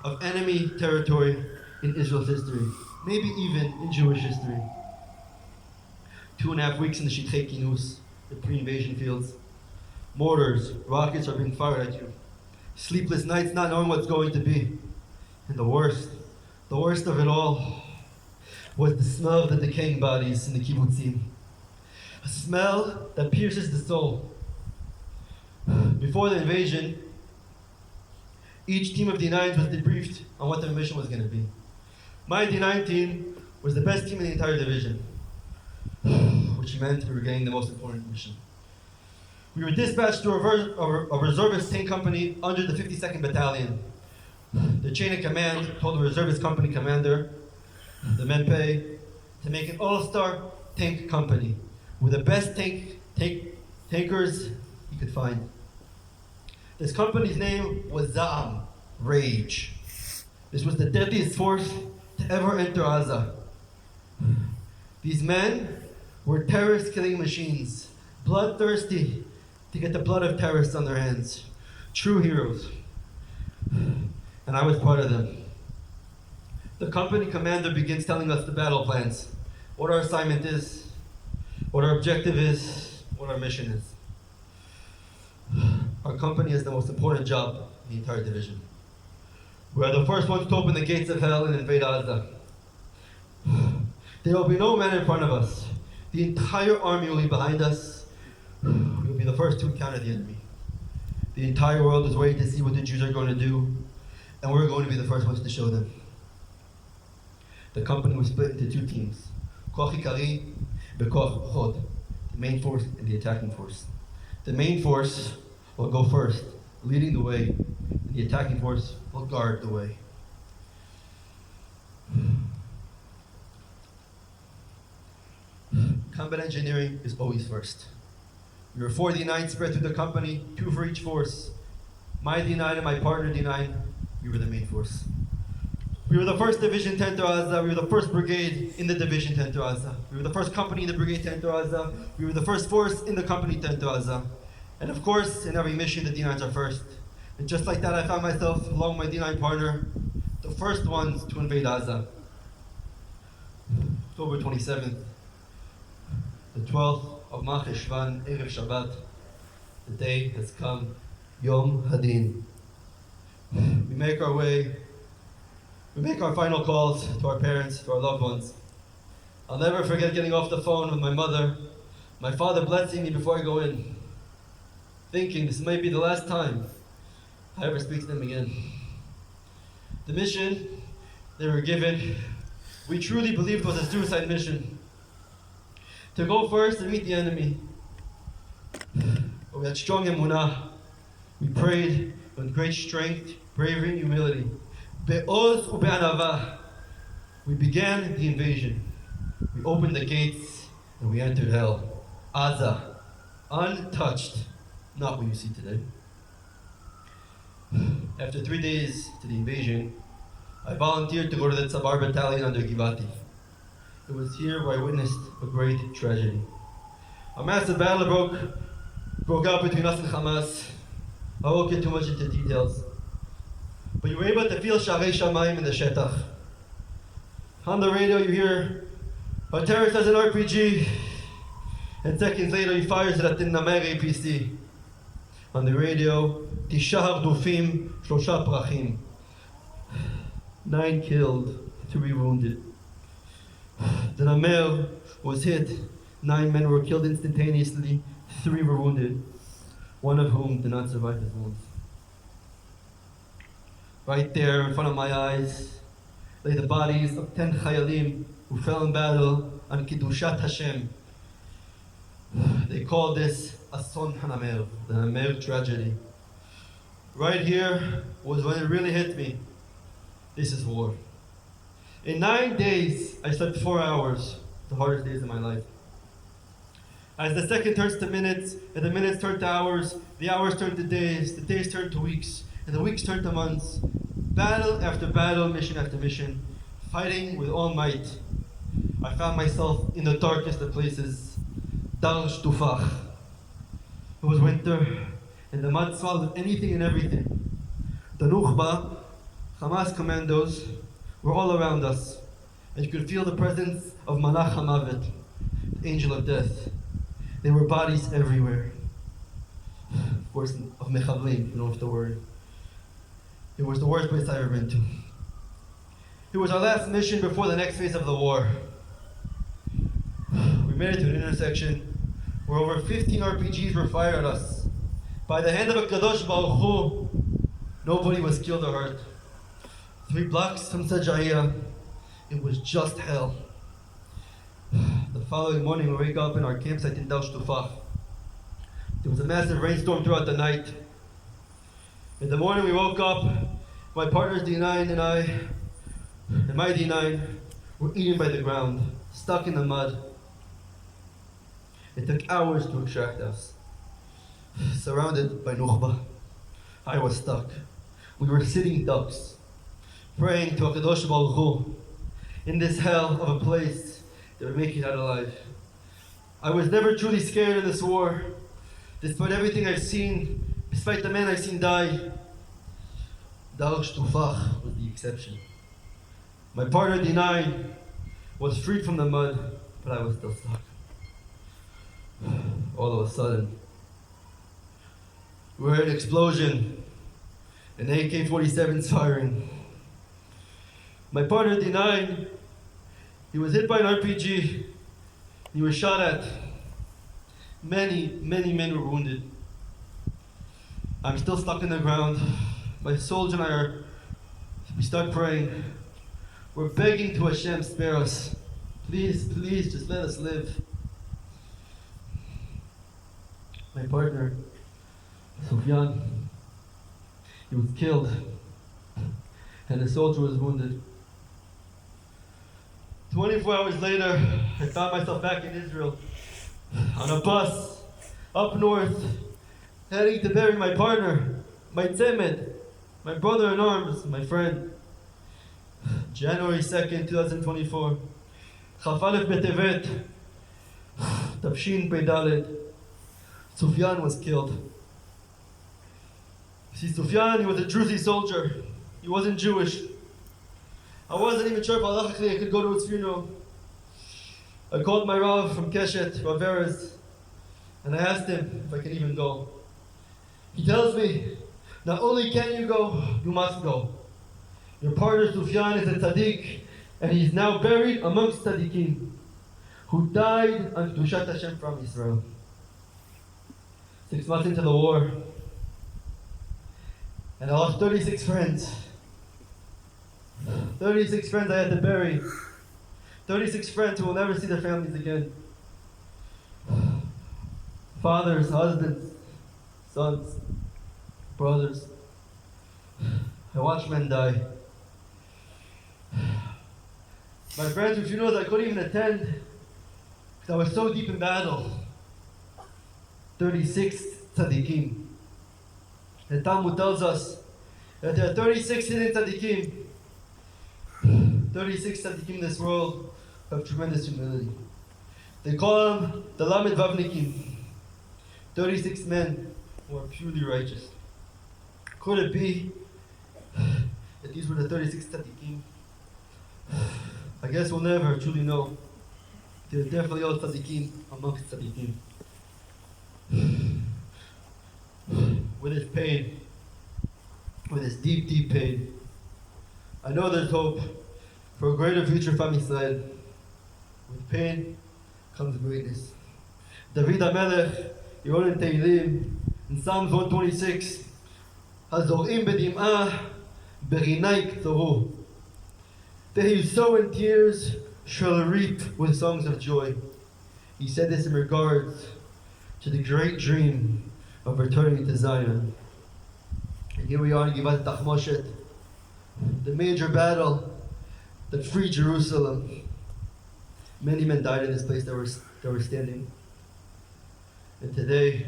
of enemy territory in Israel's history, maybe even in Jewish history. 2.5 weeks in the Shitrei Kinus, the pre-invasion fields. Mortars, rockets are being fired at you. Sleepless nights not knowing what's going to be. And the worst of it all, was the smell of the decaying bodies in the kibbutzim. A smell that pierces the soul. Before the invasion, each team of D9s was debriefed on what their mission was going to be. My D9 team was the best team in the entire division, which meant we were getting the most important mission. We were dispatched to a reservist tank company under the 52nd Battalion. The chain of command told the reservist company commander, the Menpei, to make an all-star tank company with the best tankers he could find. This company's name was Za'am, Rage. This was the deadliest force to ever enter Gaza. These men were terrorist-killing machines, bloodthirsty to get the blood of terrorists on their hands. True heroes. And I was part of them. The company commander begins telling us the battle plans, what our assignment is, what our objective is, what our mission is. Our company has the most important job in the entire division. We are the first ones to open the gates of hell and invade Gaza. There will be no man in front of us. The entire army will be behind us. We will be the first to encounter the enemy. The entire world is waiting to see what the Jews are going to do, and we're going to be the first ones to show them. The company was split into two teams, Koch Ikari and Koch Chod, the main force and the attacking force. The main force will go first, leading the way, and the attacking force will guard the way. Combat engineering is always first. We were 4 D9 spread through the company, 2 for each force. My D9 and my partner D9, we were the main force. We were the first division to enter Gaza. We were the first brigade in the division to enter Gaza. We were the first company in the brigade to enter Gaza. We were the first force in the company to enter Gaza. And of course, in every mission, the D9s are first. And just like that, I found myself, along with my D9 partner, the first ones to invade Gaza. October 27th, the 12th of Mar Cheshvan, Erev Shabbat. The day has come, Yom Hadin. We make our final calls to our parents, to our loved ones. I'll never forget getting off the phone with my mother, my father blessing me before I go in, thinking this might be the last time I ever speak to them again. The mission they were given, we truly believed was a suicide mission. To go first and meet the enemy. But we had strong emunah. We prayed with great strength, bravery, and humility. Be'oz u'be'anava. We began the invasion. We opened the gates and we entered hell. Gaza, untouched, not what you see today. After 3 days to the invasion, I volunteered to go to the Tzabar battalion under Givati. It was here where I witnessed a great tragedy. A massive battle broke out between us and Hamas. I won't get too much into details. But you were able to feel Sharei Shamayim in the Shetach. On the radio you hear, a terrorist has an RPG, and seconds later he fires it at the Namer APC. On the radio, Tisha Hardufim, Shlosha Prachim. 9 killed, 3 wounded. The Namer was hit. 9 men were killed instantaneously, 3 were wounded, one of whom did not survive his wounds. Right there in front of my eyes lay the bodies of 10 Chayalim who fell in battle on Kiddushat Hashem. They called this Ason HaNamer, the Namer tragedy. Right here was when it really hit me. This is war. In 9 days, I slept 4 hours, the hardest days of my life. As the second turns to minutes, and the minutes turn to hours, the hours turn to days, the days turn to weeks, and the weeks turn to months. Battle after battle, mission after mission, fighting with all might. I found myself in the darkest of places, Dar Shtufach. It was winter, and the mud swallowed anything and everything. The Nukhba, Hamas commandos were all around us, and you could feel the presence of Malach HaMavet, the angel of death. There were bodies everywhere. Of course, of Mechavlim, you know the word. It was the worst place I ever been to. It was our last mission before the next phase of the war. We made it to an intersection where over 15 RPGs were fired at us. By the hand of a Kadosh Baruch Hu, nobody was killed or hurt. 3 blocks from Sajaiya, it was just hell. The following morning, we wake up in our campsite in Dal Shtufach. There was a massive rainstorm throughout the night. In the morning, we woke up. My partner's D9 and I, and my D9, were eaten by the ground, stuck in the mud. It took hours to extract us. Surrounded by Nukhba, I was stuck. We were sitting ducks, praying to HaKadosh Baruch Hu in this hell of a place that would make it out alive. I was never truly scared in this war, despite everything I've seen, despite the men I've seen die. Dal Shtufach was the exception. My partner D9 was freed from the mud, but I was still stuck. All of a sudden, we heard an explosion, and AK-47s firing. My partner D9, he was hit by an RPG. He was shot at. Many men were wounded. I'm still stuck in the ground. My soldier and we start praying. We're begging to Hashem, spare us. Please, just let us live. My partner, Sufyan, he was killed, and the soldier was wounded. 24 hours later, I found myself back in Israel, on a bus, up north, heading to bury my partner, my Tzemed, my brother in arms, my friend. January 2nd, 2024, Chaf Aleph B'Tevet, Tafshin Pei Daled, Sufyan was killed. See, Sufyan, he was a Druzi soldier. He wasn't Jewish. I wasn't even sure if halachically I could go to his funeral. I called my Rav from Keshet, Rav Erez, and I asked him if I could even go. He tells me, not only can you go, you must go. Your partner Sufyan is a tzaddik, and he is now buried amongst tzaddikim, who died on Kedushat Hashem from Israel. 6 months into the war, and I lost 36 friends. 36 friends I had to bury. 36 friends who will never see their families again. Fathers, husbands, sons, brothers. I watched men die. My friends, whose funerals I couldn't even attend because I was so deep in battle. 36 tzaddikim. The Talmud tells us that there are 36 hidden tzaddikim. 36 tzaddikim in this world who have tremendous humility. They call them the Lamed Vavnikim. 36 men who are purely righteous. Could it be that these were the 36 tzaddikim? I guess we'll never truly know. There's definitely all tzaddikim amongst tzaddikim. With his pain, with his deep, deep pain, I know there's hope for a greater future from Israel. With pain comes greatness. David HaMelech, he wrote in Tehillim, in Psalms 126, Hazorim bedim'ah, berinai k'toru. They who sow in tears shall reap with songs of joy. He said this in regards to the great dream of returning to Zion. And here we are in Givat Tachmoshet, the major battle that freed Jerusalem. Many men died in this place that were standing. And today,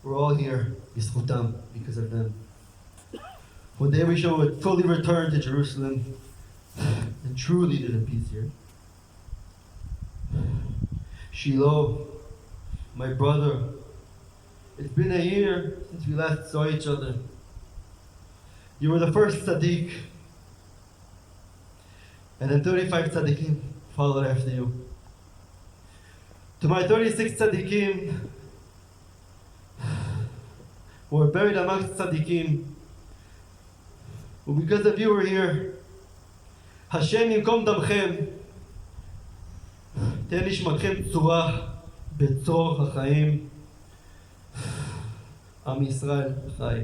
we're all here, Yischutam, because of them. One day we shall fully return to Jerusalem and truly live in peace here. Shiloh, my brother, it's been a year since we last saw each other. You were the first tzaddik And then 35 tzaddikim followed after you. To my 36 tzaddikim who were buried amongst tzaddikim, who because of you were here, Hashem yimkom damchem, תן נשמתכם צורה בצור החיים. עם ישראל חי.